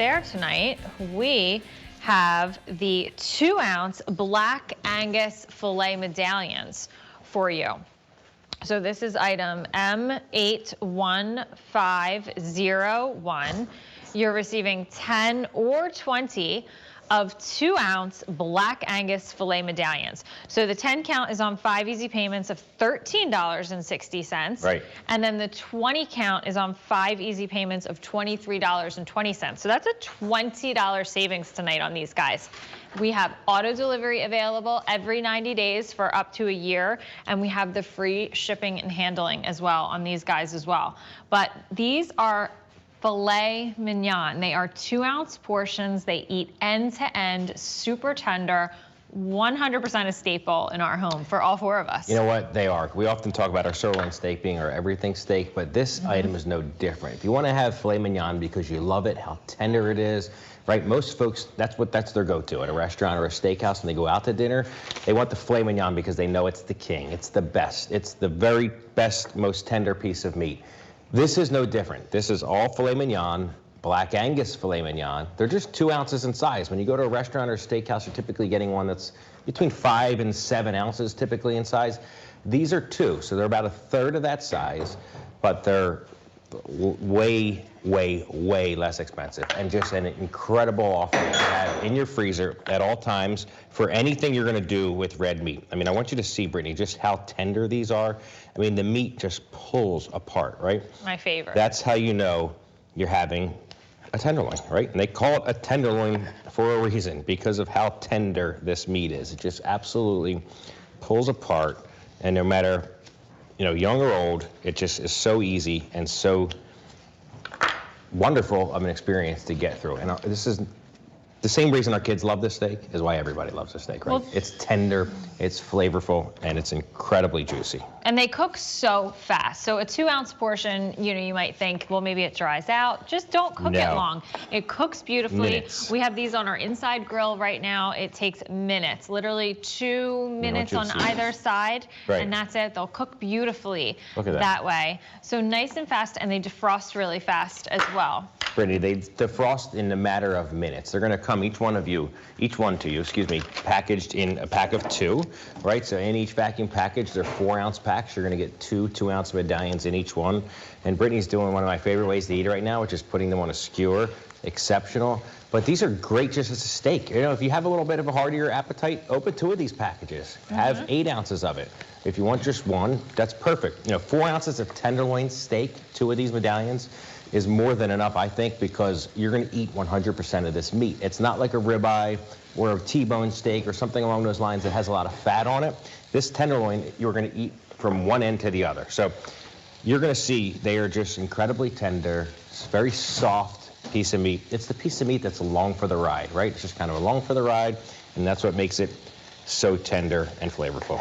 there tonight, we have the 2-ounce Black Angus Filet Medallions for you. So this is item M81501. You're receiving 10 or 20 of 2-ounce Black Angus Filet Medallions. So the 10 count is on 5 easy payments of $13.60. Right. And then the 20 count is on 5 easy payments of $23.20. So that's a $20 savings tonight on these guys. We have auto delivery available every 90 days for up to a year, and we have the free shipping and handling as well on these guys as well. But these are filet mignon. They are 2-ounce portions. They eat end to end, super tender, 100% a staple in our home for all 4 of us. You know what? They are. We often talk about our sirloin steak being our everything steak, but this item is no different. If you want to have filet mignon because you love it, how tender it is, right? Most folks, that's their go-to at a restaurant or a steakhouse when they go out to dinner. They want the filet mignon because they know it's the king. It's the best. It's the very best, most tender piece of meat. This is no different. This is all filet mignon, Black Angus filet mignon. They're just 2 ounces in size. When you go to a restaurant or a steakhouse, you're typically getting one that's between 5 and 7 ounces typically in size. These are 2, so they're about 1/3 of that size, but they're way, way, way less expensive, and just an incredible offering to have in your freezer at all times for anything you're gonna do with red meat. I mean, I want you to see, Brittany, just how tender these are. I mean, the meat just pulls apart, right? My favorite. That's how you know you're having a tenderloin, right? And they call it a tenderloin for a reason, because of how tender this meat is. It just absolutely pulls apart, and no matter, you know, young or old, it just is so easy and so wonderful of an experience to get through. And this is the same reason our kids love this steak is why everybody loves this steak, right? Well, it's tender, it's flavorful, and it's incredibly juicy. And they cook so fast. So a 2-ounce portion, you know, you might think, well, maybe it dries out. Just don't cook it long. It cooks beautifully. Minutes. We have these on our inside grill right now. It takes minutes, literally 2 minutes on either side, right. And that's it. They'll cook beautifully Look at that way. So nice and fast, and they defrost really fast as well. Brittany, they defrost in a matter of minutes. They're going to come, each one to you, packaged in a pack of 2, right? So in each vacuum package, they're 4-ounce packs. You're going to get 2 2-ounce medallions in each one. And Brittany's doing one of my favorite ways to eat it right now, which is putting them on a skewer. Exceptional. But these are great just as a steak. You know, if you have a little bit of a heartier appetite, open 2 of these packages. Have 8 ounces of it. If you want just 1, that's perfect. You know, 4 ounces of tenderloin steak, 2 of these medallions, is more than enough, I think, because you're going to eat 100% of this meat. It's not like a ribeye or a T-bone steak or something along those lines that has a lot of fat on it. This tenderloin, you're going to eat from one end to the other. So you're going to see they are just incredibly tender. It's a very soft piece of meat. It's the piece of meat that's along for the ride, right? It's just kind of along for the ride, and that's what makes it so tender and flavorful.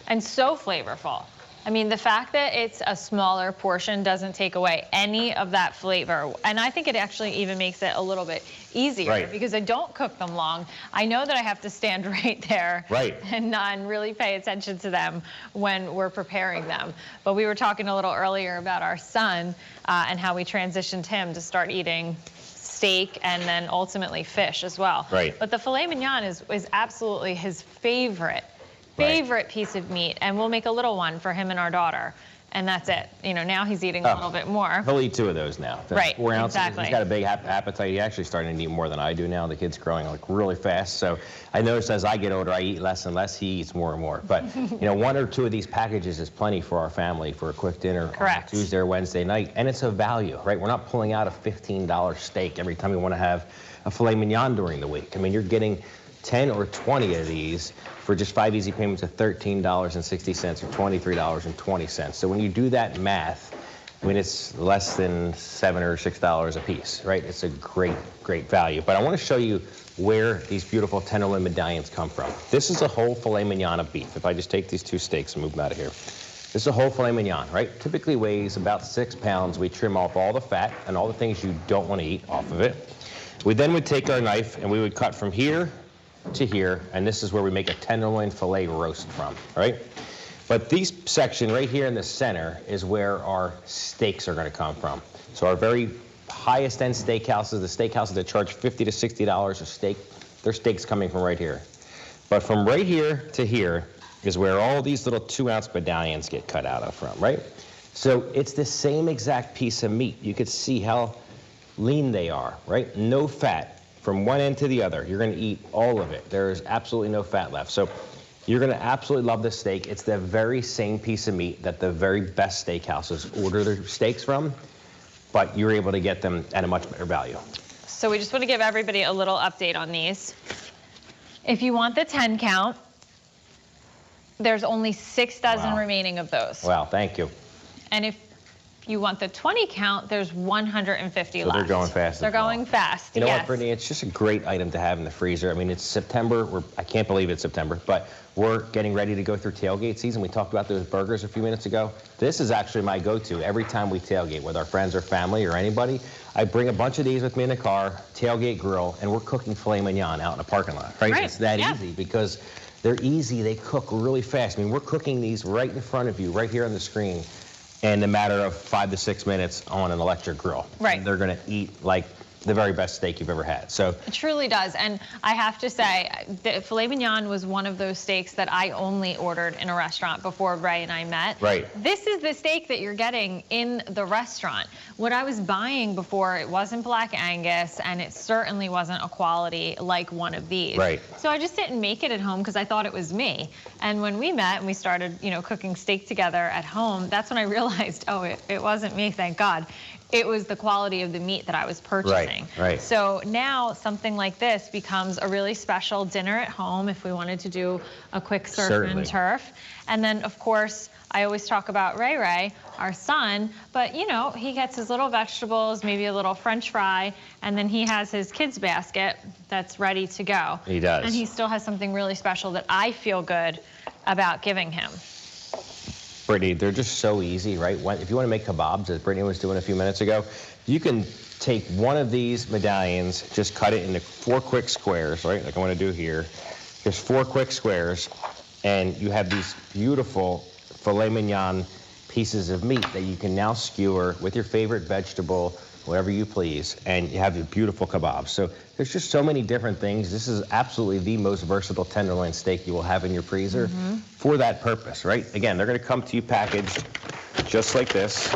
And so flavorful. I mean, the fact that it's a smaller portion doesn't take away any of that flavor. And I think it actually even makes it a little bit easier because I don't cook them long. I know that I have to stand right there and really pay attention to them when we're preparing them. But we were talking a little earlier about our son and how we transitioned him to start eating steak and then ultimately fish as well. But the filet mignon is absolutely his favorite piece of meat, and we'll make a little one for him and our daughter, and that's it. You know, now he's eating a little bit more. He'll eat 2 of those now. Right, 4 ounces. exactly. He's got a big appetite. He's actually starting to eat more than I do now. The kid's growing like really fast, so I notice as I get older, I eat less and less. He eats more and more. But you know, 1 or 2 of these packages is plenty for our family for a quick dinner on Tuesday or Wednesday night, and it's a value, right? We're not pulling out a $15 steak every time we want to have a filet mignon during the week. I mean, you're getting 10 or 20 of these for just 5 easy payments of $13.60 or $23.20. So when you do that math, I mean, it's less than $7 or $6 a piece, right? It's a great, great value. But I want to show you where these beautiful tenderloin medallions come from. This is a whole filet mignon of beef. If I just take these 2 steaks and move them out of here. This is a whole filet mignon, right? Typically weighs about 6 pounds. We trim off all the fat and all the things you don't want to eat off of it. We then would take our knife and we would cut from here to here, and this is where we make a tenderloin filet roast from, right? But this section right here in the center is where our steaks are going to come from. So our very highest end steakhouses, the steakhouses that charge $50 to $60 a steak, their steak's coming from right here. But from right here to here is where all these little 2-ounce medallions get cut out of from, right? So it's the same exact piece of meat. You could see how lean they are, right? No fat from one end to the other. You're gonna eat all of it. There is absolutely no fat left. So you're gonna absolutely love this steak. It's the very same piece of meat that the very best steakhouses order their steaks from, but you're able to get them at a much better value. So we just want to give everybody a little update on these. If you want the 10 count, there's only 6 dozen remaining of those. Wow, thank you. And if you want the 20 count, there's 150 left. So they're going fast. They're going fast, You know yes. what, Brittany? It's just a great item to have in the freezer. I mean, it's September. I can't believe it's September, but we're getting ready to go through tailgate season. We talked about those burgers a few minutes ago. This is actually my go-to every time we tailgate with our friends or family or anybody. I bring a bunch of these with me in the car, tailgate grill, and we're cooking filet mignon out in the parking lot, right? It's that easy because they're easy. They cook really fast. I mean, we're cooking these right in front of you, right here on the screen, in a matter of 5 to 6 minutes on an electric grill. Right. And they're going to eat like the very best steak you've ever had. So it truly does. And I have to say, the filet mignon was one of those steaks that I only ordered in a restaurant before Ray and I met. Right. This is the steak that you're getting in the restaurant. What I was buying before, it wasn't Black Angus, and it certainly wasn't a quality like one of these. Right. So I just didn't make it at home because I thought it was me. And when we met and we started, you know, cooking steak together at home, that's when I realized, oh, it wasn't me, thank God. It was the quality of the meat that I was purchasing. Right. So now something like this becomes a really special dinner at home if we wanted to do a quick surf and turf. And then, of course, I always talk about Ray, our son, but you know, he gets his little vegetables, maybe a little French fry, and then he has his kids' basket that's ready to go. He does. And he still has something really special that I feel good about giving him. Brittany, they're just so easy, right? If you want to make kebabs, as Brittany was doing a few minutes ago, you can take one of these medallions, just cut it into 4 quick squares, right? Like I want to do here. Just 4 quick squares, and you have these beautiful filet mignon pieces of meat that you can now skewer with your favorite vegetable, whatever you please, and you have your beautiful kebabs. So there's just so many different things. This is absolutely the most versatile tenderloin steak you will have in your freezer for that purpose, right? Again, they're gonna come to you packaged just like this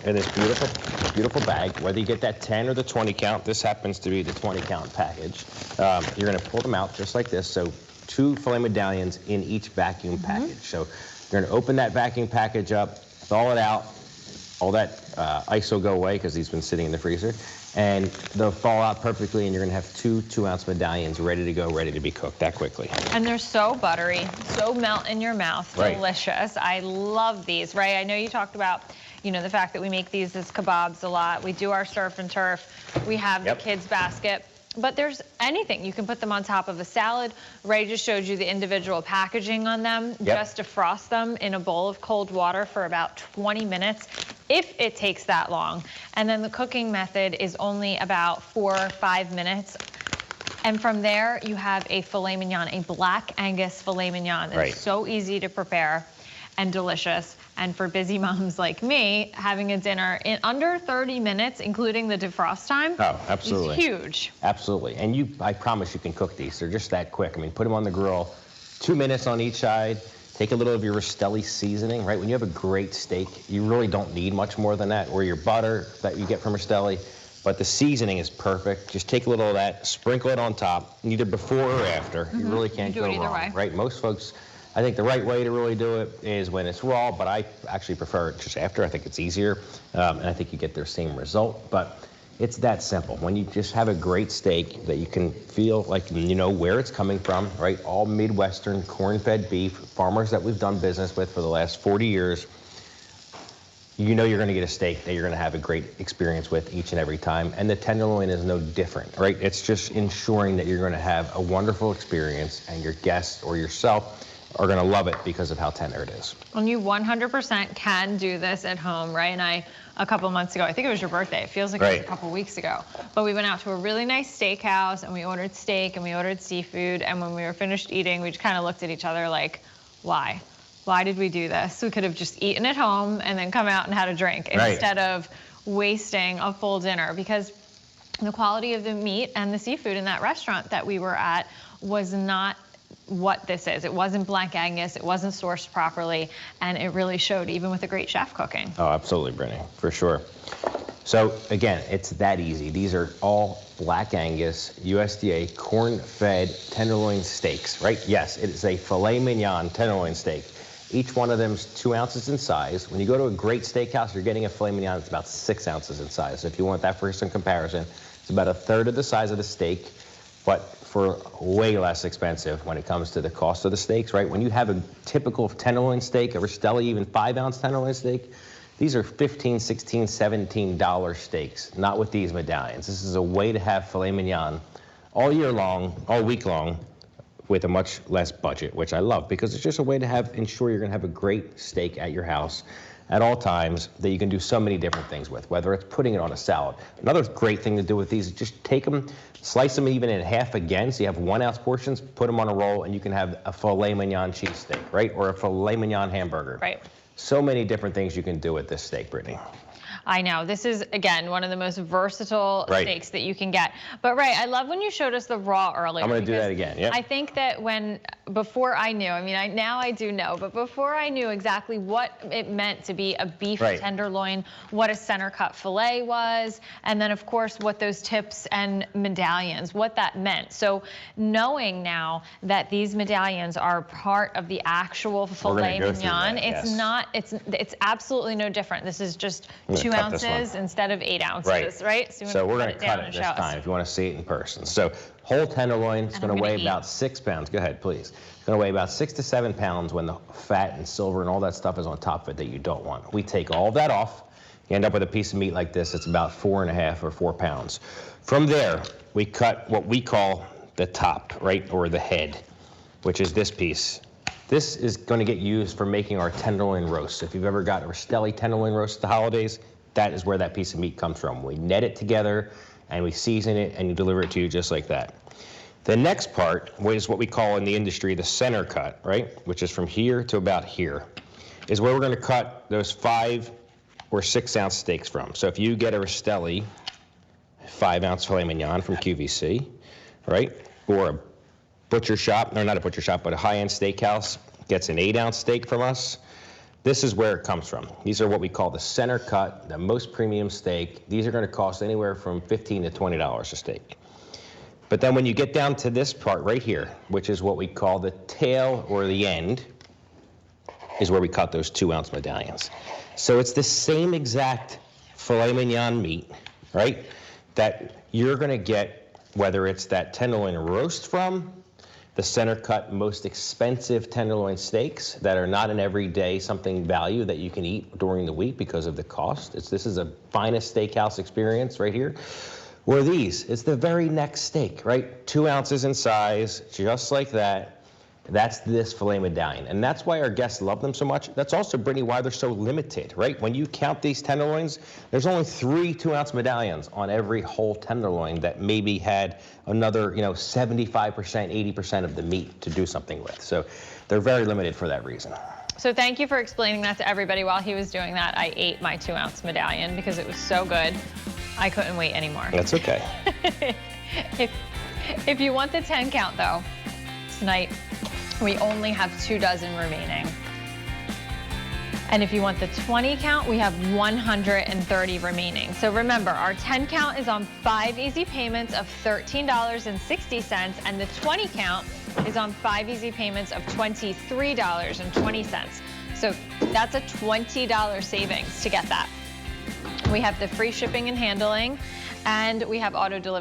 in this beautiful, beautiful bag. Whether you get that 10 or the 20 count, this happens to be the 20 count package. You're gonna pull them out just like this. So 2 filet medallions in each vacuum package. So you're gonna open that vacuum package up, thaw it out, all that ice will go away because these been sitting in the freezer, and they'll thaw out perfectly, and you're gonna have 2 2-ounce medallions ready to go, ready to be cooked that quickly. And they're so buttery, so melt in your mouth, delicious. I love these, Ray. I know you talked about, you know, the fact that we make these as kebabs a lot. We do our surf and turf. We have the kids' basket. But there's anything. You can put them on top of a salad. Ray just showed you the individual packaging on them. Just defrost them in a bowl of cold water for about 20 minutes, if it takes that long. And then the cooking method is only about 4 or 5 minutes. And from there, you have a filet mignon, a Black Angus filet mignon. It's so easy to prepare and delicious. And for busy moms like me, having a dinner in under 30 minutes, including the defrost time, is huge. Absolutely. And I promise you can cook these. They're just that quick. I mean, put them on the grill, 2 minutes on each side. Take a little of your Rastelli seasoning, right? When you have a great steak, you really don't need much more than that, or your butter that you get from Rastelli. But the seasoning is perfect. Just take a little of that, sprinkle it on top, either before or after. You really can't go wrong, right? Most folks, I think the right way to really do it is when it's raw, but I actually prefer it just after. I think it's easier, and I think you get the same result. But it's that simple. When you just have a great steak that you can feel like you know where it's coming from, right? All Midwestern corn-fed beef, farmers that we've done business with for the last 40 years, you know you're going to get a steak that you're going to have a great experience with each and every time. And the tenderloin is no different, right? It's just ensuring that you're going to have a wonderful experience, and your guests or yourself are going to love it because of how tender it is. And you 100% can do this at home, right? And a couple of months ago, I think it was your birthday. It feels like it was a couple of weeks ago. But we went out to a really nice steakhouse, and we ordered steak, and we ordered seafood. And when we were finished eating, we just kind of looked at each other like, why? Why did we do this? We could have just eaten at home and then come out and had a drink instead of wasting a full dinner, because the quality of the meat and the seafood in that restaurant that we were at was not what this is. It wasn't Black Angus, it wasn't sourced properly, and it really showed even with a great chef cooking. Oh, absolutely, Brittany, for sure. So again, it's that easy. These are all Black Angus, USDA, corn-fed tenderloin steaks, right? Yes, it is a filet mignon tenderloin steak. Each one of them is 2 ounces in size. When you go to a great steakhouse, you're getting a filet mignon that's about 6 ounces in size. So if you want that for some comparison, it's about a third of the size of the steak, but for way less expensive when it comes to the cost of the steaks, right? When you have a typical tenderloin steak, a Rastelli, even 5-ounce tenderloin steak, these are $15, $16, $17 steaks, not with these medallions. This is a way to have filet mignon all year long, all week long, with a much less budget, which I love, because it's just a way to ensure you're gonna have a great steak at your house at all times that you can do so many different things with, whether it's putting it on a salad. Another great thing to do with these is just take them, slice them even in half again, so you have 1 ounce portions, put them on a roll, and you can have a filet mignon cheesesteak, right? Or a filet mignon hamburger. Right. So many different things you can do with this steak, Brittany. I know. This is, again, one of the most versatile steaks that you can get. But, I love when you showed us the raw earlier. I'm going to do that again, yeah. I think that before I knew, now I do know, but before I knew exactly what it meant to be a beef tenderloin, what a center cut filet was, and then, of course, what those tips and medallions, what that meant. So knowing now that these medallions are part of the actual filet mignon, it's absolutely no different. This is just 2 ounces instead of 8 ounces, right? So we're going to cut it this time if you want to see it in person. So whole tenderloin is going to weigh about 6 pounds. Go ahead, please. It's going to weigh about 6 to 7 pounds when the fat and silver and all that stuff is on top of it that you don't want. We take all that off. You end up with a piece of meat like this. It's about 4.5 or 4 pounds. From there, we cut what we call the top, right, or the head, which is this piece. This is going to get used for making our tenderloin roast. If you've ever got a Rastelli tenderloin roast at the holidays, that is where that piece of meat comes from. We net it together and we season it and you deliver it to you just like that. The next part is what we call in the industry the center cut, right? Which is from here to about here, is where we're going to cut those 5 or 6 ounce steaks from. So if you get a Rastelli 5-ounce filet mignon from QVC, right? Or a butcher shop, or not a butcher shop, but a high-end steakhouse gets an 8-ounce steak from us. This is where it comes from. These are what we call the center cut, the most premium steak. These are going to cost anywhere from $15 to $20 a steak. But then when you get down to this part right here, which is what we call the tail or the end, is where we cut those 2-ounce medallions. So it's the same exact filet mignon meat, right, that you're going to get, whether it's that tenderloin roast from, the center cut most expensive tenderloin steaks that are not an everyday something value that you can eat during the week because of the cost. This is a finest steakhouse experience right here. Or these, it's the very next steak, right? 2 ounces in size, just like that. That's this filet medallion. And that's why our guests love them so much. That's also, Brittany, why they're so limited, right? When you count these tenderloins, there's only 3 2-ounce medallions on every whole tenderloin that maybe had another, 75%, 80% of the meat to do something with. So they're very limited for that reason. So thank you for explaining that to everybody. While he was doing that, I ate my 2-ounce medallion because it was so good. I couldn't wait anymore. That's okay. If you want the 10 count, though, tonight, we only have 2 dozen remaining. And if you want the 20 count, we have 130 remaining. So remember, our 10 count is on 5 easy payments of $13.60, and the 20 count is on 5 easy payments of $23.20. So that's a $20 savings to get that. We have the free shipping and handling, and we have auto delivery.